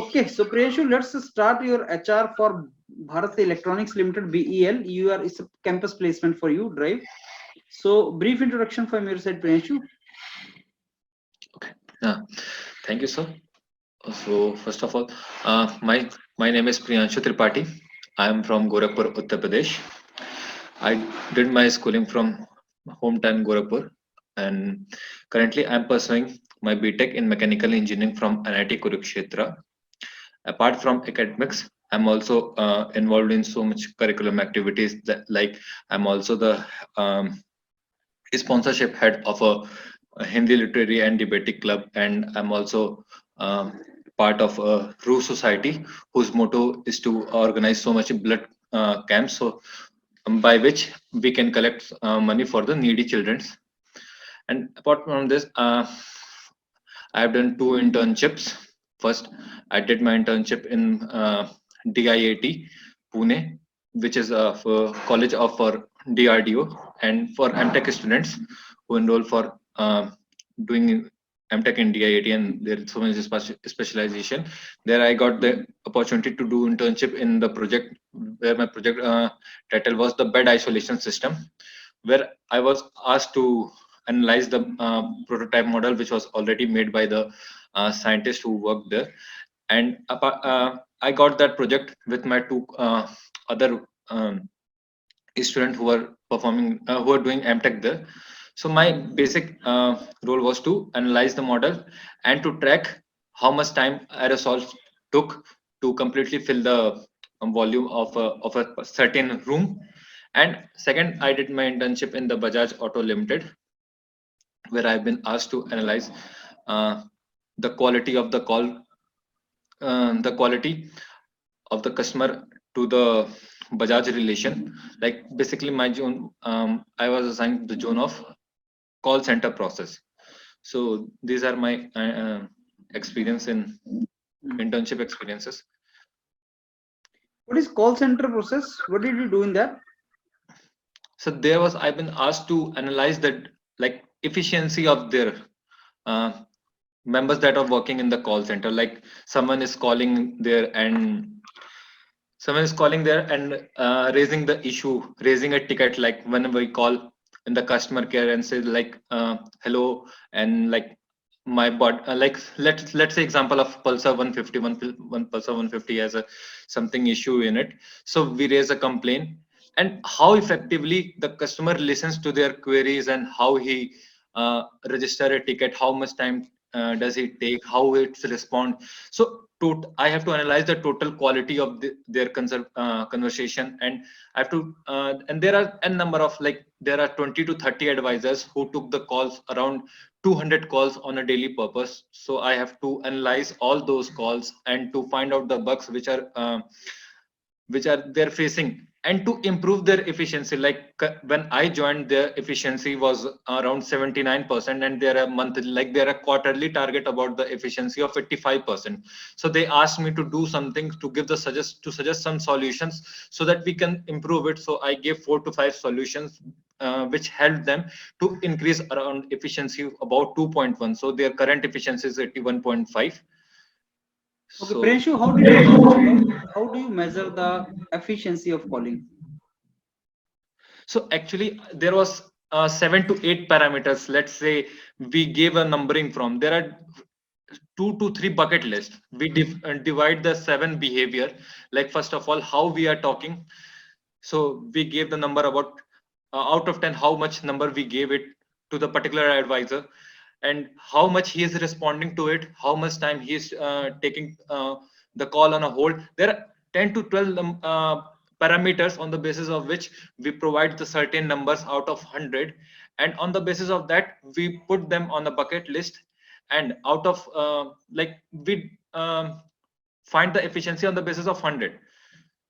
Okay, so Priyanshu, let's start your HR for Bharat Electronics Limited BEL. You are it's a campus placement for you, Drive. So brief introduction from your side, Priyanshu. Okay. Thank you, sir. So first of all, my name is Priyanshu Tripathi. I am from Gorakhpur, Uttar Pradesh. I did my schooling from hometown Gorakhpur, and currently I am pursuing my BTech in mechanical engineering from NIT Kurukshetra. Apart from academics, I'm also involved in so much curriculum activities that, like, I'm also the sponsorship head of a Hindi literary and debating club, and I'm also part of a Roo Society, whose motto is to organize so much blood camps, so by which we can collect money for the needy children. And apart from this, I have done two internships. First, I did my internship in DIAT, Pune, which is for college of for DRDO, and for MTech students who enroll for doing MTech in DIAT, and there is so much specialization. There, I got the opportunity to do internship in the project, where my project title was the bed isolation system, where I was asked to analyze the prototype model, which was already made by the scientists who worked there. And I got that project with my two other students who were performing, who were doing MTech there. So my basic role was to analyze the model and to track how much time aerosols took to completely fill the volume of a certain room. And second, I did my internship in the Bajaj Auto Limited, where I've been asked to analyze uh, the quality of the quality of the customer to the Bajaj relation. Like basically, my zone, I was assigned the zone of call center process. So these are my experience in internship experiences. What is call center process? What did you do in that? So there was I've been asked to analyze the like efficiency of their uh, members that are working in the call center. Like someone is calling there and raising the issue, raising a ticket, like when we call in the customer care and say like hello, and like my bot like let's say example of Pulsar 150, one Pulsar 150 has a something issue in it. So we raise a complaint, and how effectively the customer listens to their queries, and how he register a ticket, how much time does it take, how it's respond. So I have to analyze the total quality of their conversation, and I have to and there are n number of, like there are 20 to 30 advisors who took the calls, around 200 calls on a daily purpose. So I have to analyze all those calls and to find out the bugs which are they're facing, and to improve their efficiency. Like when I joined, their efficiency was around 79%, and they're a monthly, like they're a quarterly target about the efficiency of 85%. So they asked me to do something to give the suggest some solutions so that we can improve it. So I gave 4 to 5 solutions which helped them to increase around efficiency about 2.1. So their current efficiency is 81.5. Okay, So Priyanshu, how do you measure the efficiency of calling? So actually, there was 7 to 8 parameters. Let's say we gave a numbering from. There are 2 to 3 bucket lists. We divide the 7 behavior. Like first of all, how we are talking. So we gave the number about out of 10, how much number we gave it to the particular advisor, and how much he is responding to it, how much time he is taking the call on a hold. There are 10 to 12 parameters on the basis of which we provide the certain numbers out of 100, and on the basis of that we put them on a bucket list, and out of like we find the efficiency on the basis of 100.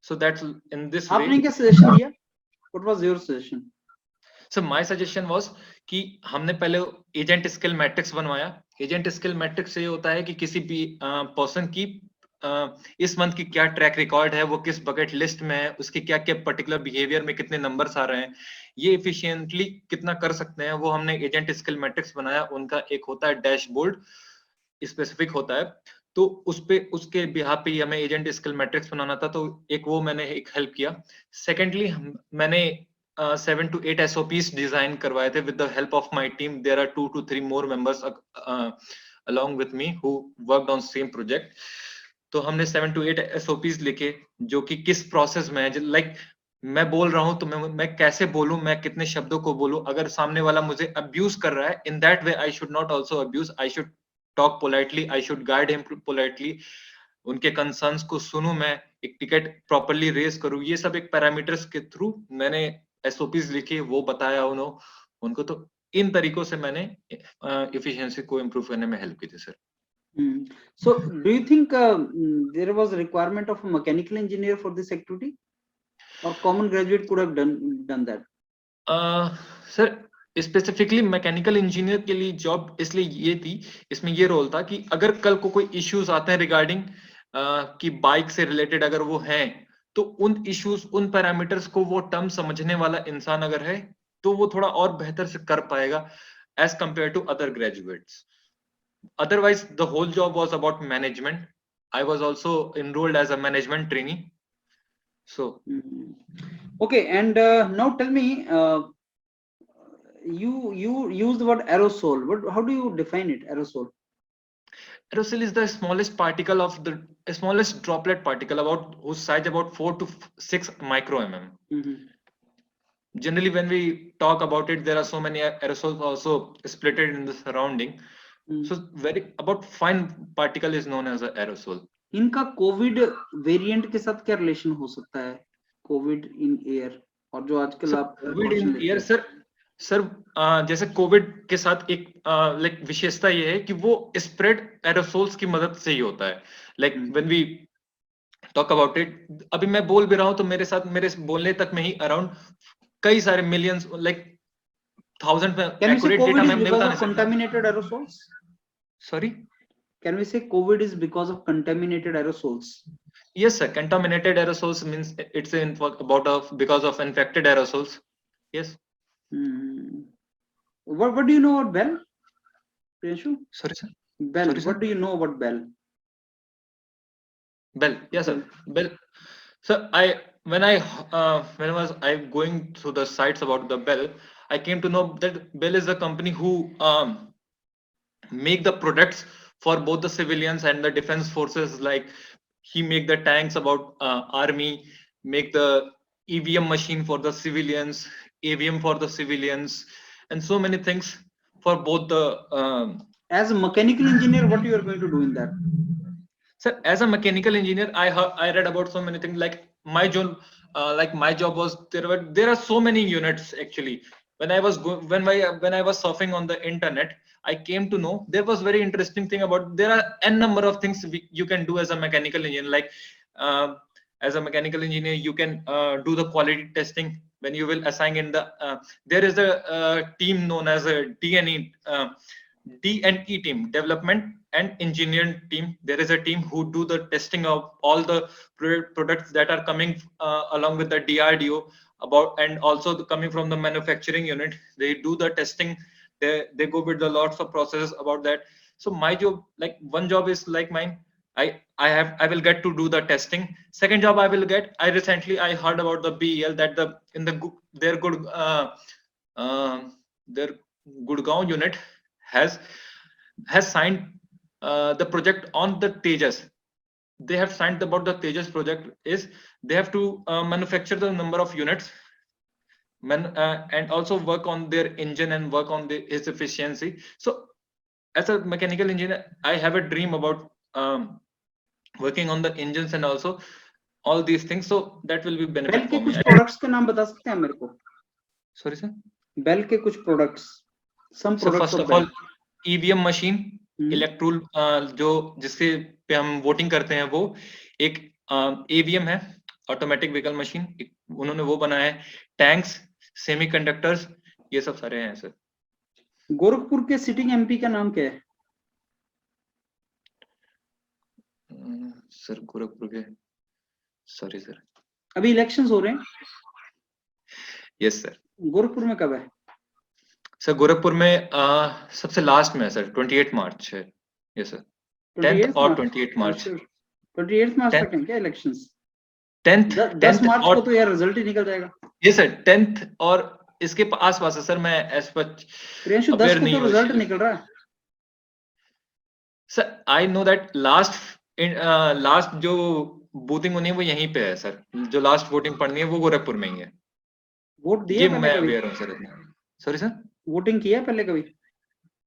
So that's in this way. आपने क्या suggestion दिया? What was your suggestion? So my suggestion was कि हमने पहले agent skill matrix बनवाया. Agent skill matrix से ये होता है कि किसी भी पर्सन की इस मंथ की क्या ट्रैक रिकॉर्ड है, वो किस बकेट लिस्ट में है, उसकी क्या क्या पर्टिकुलर बिहेवियर में कितने नंबर्स आ रहे हैं, ये एफिशिएंटली कितना कर सकते हैं, वो हमने एजेंट स्किल मैट्रिक्स बनाया. उनका एक होता है डैशबोर्ड, स्पेसिफिक होता है. तो उसके बिहाफ पे ही हमें एजेंट स्किल मैट्रिक्स बनाना था, तो वो मैंने एक हेल्प किया। सेकेंडली मैंने 7 to 8 SOPs डिजाइन करवाए थे with the help of my team. There are 2 to 3 more members along with me who worked on same project। तो हमने 7 to 8 SOPs लिखे जो कि किस प्रोसेस में है, लाइक मैं बोल रहा हूं तो मैं कैसे बोलूं, मैं कितने शब्दों को बोलूं, अगर सामने वाला मुझे अब्यूज कर रहा है, in that way I should not also abuse, I should talk politely, I should guide him politely, उनके कंसर्न्स को सुनूं, मैं एक टिकट प्रॉपर्ली रेज करूं। ये सब एक पैरामीटर्स के थ्रू मैंने एसओपीज लिखे, वो बताया उनको। तो इन तरीकों से मैंने एफिशिएंसी को इम्प्रूव करने में हेल्प की थी sir. So do you think there was a requirement of a mechanical engineer for this activity, or common graduate could have done that? Sir specifically mechanical engineer के लिए जॉब इसलिए ये थी, इसमें ये रोल था कि अगर कल को कोई इश्यूज आते हैं रिगार्डिंग कि बाइक से रिलेटेड अगर वो हैं, तो उन इश्यूज, उन पैरामीटर्स को वो टर्म समझने वाला इंसान अगर है, तो वो थोड़ा और बेहतर से कर पाएगा as compare to other graduates. Otherwise, the whole job was about management. I was also enrolled as a management trainee. So, okay, and now tell me, you use the word aerosol. How do you define it, aerosol? aerosol is the smallest particle of the smallest droplet particle about whose size about 4 to 6 micro mm. Generally, when we talk about it, there are so many aerosols also splitted in the surrounding. So very about fine particle is known as a aerosol. इनका Covid variant के साथ क्या relation हो सकता है, Covid in air और जो आजकल आप कोविड इन एयर? सर जैसे कोविड के साथ एक लाइक विशेषता ये है कि वो स्प्रेड एरोसोल्स की मदद से ही होता है। Like when we talk about it, अभी मैं बोल भी रहा हूं तो मेरे साथ मेरे बोलने तक में ही अराउंड कई सारे मिलियंस लाइक 1000 में एक्यूरेट डेटा मैं नहीं बता सकता। Contaminated aerosols? Sorry? Can we say COVID is because of contaminated aerosols? Yes, sir. Contaminated aerosols means it's because of infected aerosols. Yes. What do you know about Bell? Priyanshu? Sorry, sir. Bell. Sorry, sir. What do you know about Bell? Bell. Yes, sir. Bell. So when I was going through the sites about the Bell, I came to know that Bell is a company who make the products for both the civilians and the defense forces. Like he make the tanks about army, make the EVM machine for the civilians, AVM for the civilians, and so many things for both the as a mechanical engineer, what you are going to do in that? Sir, as a mechanical engineer, I read about so many things. Like my job was there are so many units actually. When I was surfing on the internet, I came to know there was very interesting thing about there are n number of things you can do as a mechanical engineer. Like as a mechanical engineer, you can do the quality testing when you will assign in the there is a team known as a D&E team, development and engineering team. There is a team who do the testing of all the products that are coming along with the DRDO and also coming from the manufacturing unit. They do the testing. They go with the lots of processes about that. So my job, like one job is like mine. I will get to do the testing. Second job I recently heard about the BEL that their Gurgaon unit has signed the project on the Tejas. They have signed about the Tejas project is they have to manufacture the number of units and also work on their engine and work on its efficiency. So as a mechanical engineer, I have a dream about working on the engines and also all these things. So that will be benefit Bell के for me. कुछ products के नाम बता सकते हैं मेरे को? Sorry sir? Bell के कुछ products. Some products first of all, EVM machine, electoral जो जिससे पे हम वोटिंग करते हैं, वो एक AVM है, ऑटोमेटिक व्हीकल मशीन, उन्होंने वो बनाया है। टैंक्स, सेमीकंडक्टर्स, ये सब सारे हैं सर। गोरखपुर के सिटिंग MP का नाम क्या है? सर गोरखपुर के, सॉरी सर, अभी इलेक्शंस हो रहे हैं? Yes sir. गोरखपुर में कब है सर? गोरखपुर में सबसे लास्ट में है सर, 28 मार्च है। Yes sir. 10th 28th और मार्च 28 मार्च 28th मार्च 10th तक है क्या इलेक्शंस? 10th 10 मार्च और को तो यार रिजल्ट ही निकल जाएगा। ये सर 10th और इसके आस पास है सर, मैं एज सच प्रियांशु 10 अवेयर को नहीं तो हूँ रिजल्ट निकल रहा है। Sir. I know that last जो वोटिंग होनी है वो यहीं पे है सर, जो लास्ट वोटिंग पड़नी है वो गोरखपुर में ही है। वोट दिया ये पहले मैं कभी? अवेयर हूँ सर इतना। Sorry sir. वोटिंग किया पहले कभी?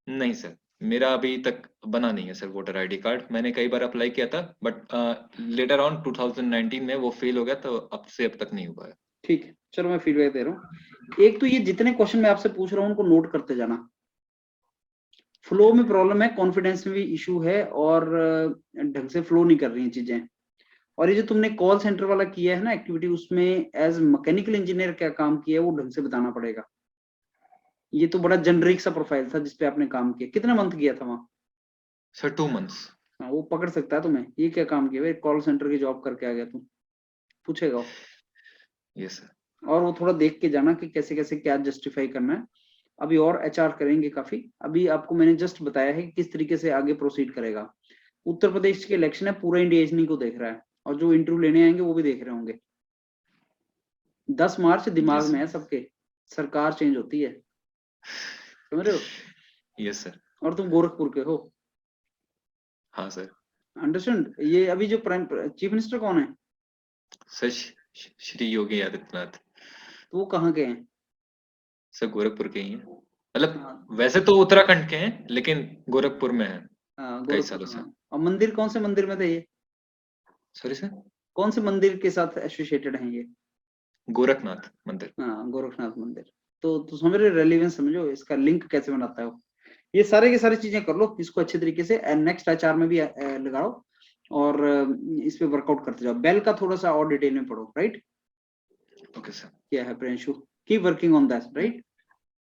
नहीं सर, मेरा अभी तक बना नहीं है सर वोटर आईडी कार्ड। मैंने कई बार अप्लाई किया था बट लेटर ऑन 2019 में वो फेल हो गया, तो अब से अब तक नहीं हुआ है। ठीक है, चलो मैं फीडबैक दे रहा हूँ। एक तो ये जितने क्वेश्चन मैं आपसे पूछ रहा हूँ उनको नोट करते जाना। फ्लो में प्रॉब्लम है, कॉन्फिडेंस में भी इशू है, और ढंग से फ्लो नहीं कर रही हैं चीजें। और ये जो तुमने कॉल सेंटर वाला किया है ना एक्टिविटी, उसमें एज मैकेनिकल इंजीनियर क्या काम किया है वो ढंग से बताना पड़ेगा। ये तो बड़ा जेनरिक सा प्रोफाइल था जिसपे आपने काम किया। कितने मंथ किया था वहाँ? Sir 2 months। हाँ, वो पकड़ सकता है तुम्हें। ये क्या काम किया भाई, कॉल सेंटर की जॉब करके आ गया तुम, पूछेगा वो। Yes sir. और वो थोड़ा देख के जाना कि कैसे कैसे क्या जस्टिफाई करना है। अभी और एचआर करेंगे काफी। अभी आपको मैंने जस्ट बताया है कि किस तरीके से आगे प्रोसीड करेगा। उत्तर प्रदेश के इलेक्शन है, पूरा इंडिया इन्हीं को देख रहा है, और जो इंटरव्यू लेने आएंगे वो भी देख रहे होंगे। 10 मार्च दिमाग यस में है सबके, सरकार चेंज होती है, समझ रहे हो? Yes sir. और तुम गोरखपुर के हो। हाँ सर। अंडरस्टैंड। ये अभी जो प्राइम चीफ मिनिस्टर कौन है? सर श्री योगी आदित्यनाथ। तो वो कहाँ के हैं? सर गोरखपुर के ही हैं, मतलब हाँ वैसे तो उत्तराखंड के हैं लेकिन गोरखपुर में है हाँ, कई गोरखपुर सालों से। हाँ। और मंदिर कौन से मंदिर में थे ये? Sorry sir. कौन से मंदिर के साथ एसोसिएटेड हैं ये? गोरखनाथ मंदिर। हाँ, गोरखनाथ मंदिर। तो समझ रहे, रेलिवेंस समझो, इसका लिंक कैसे बनाता है वो। ये सारे की सारी चीजें कर लो इसको अच्छे तरीके से, एंड नेक्स्ट एचआर में भी लगाओ, और इस पे वर्कआउट करते जाओ। बेल का थोड़ा सा और डिटेल में पढ़ो, राइट? Okay sir. क्या है Priyanshu, keep working on that, right?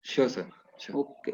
Sure sir. Sure. Okay.